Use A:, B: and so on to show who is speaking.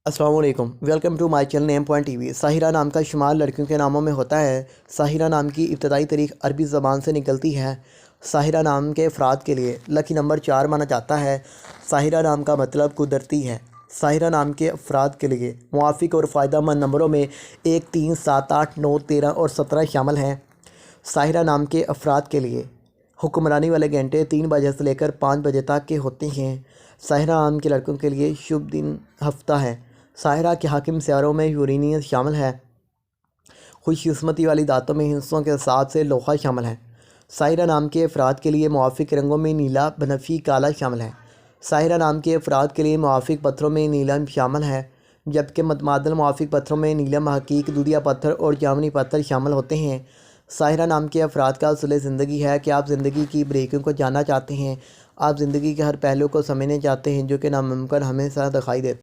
A: अस्सलाम वालेकुम, welcome to my channel name point TV. Sahira नाम का शुमार लड़कियों के नामों में होता है। साहिरा नाम की इब्तदाई तारीख अरबी ज़बान से निकलती है। साहिरा नाम के अफराद के लिए लकी नंबर 4 माना जाता है। साहिरा नाम का मतलब कुदरती है। साहिरा नाम के अफराद के लिए मुआफ़िक और फ़ायदेमंद नंबरों में 1, 3, 7, 8, 9, 13 और 17 शामिल हैं। साहिरा नाम के अफराद के लिए हुक्मरानी वाले घंटे 3 बजे से लेकर 5 बजे तक के होते हैं। साहिरा नाम के लड़कों के लिए शुभ दिन हफ्ता है। साहिरा के हाकिम सियारों में यूरेनियस शामिल है। खुशकिस्मती वाली दांतों में हिस्सों के हिसाब से लोहा शामिल है। साहिरा नाम के अफराद के लिए मुआफ़िक रंगों में नीला, बनफी, काला शामिल है। साहिरा नाम के अफराद के लिए मुआफ़िक पत्थरों में नीलम शामिल है, जबकि मतमादल मुआफ़िक पत्थरों में नीलम, हकीक, दूधिया पत्थर और जामनी पत्थर शामिल होते हैं। साहिरा नाम के अफराद का असूल ज़िंदगी है कि आप ज़िंदगी की बारीकियों को जानना चाहते हैं। आप ज़िंदगी के हर पहलू को समझना चाहते हैं जो कि नामुमकिन हमेशा दिखाई देता है।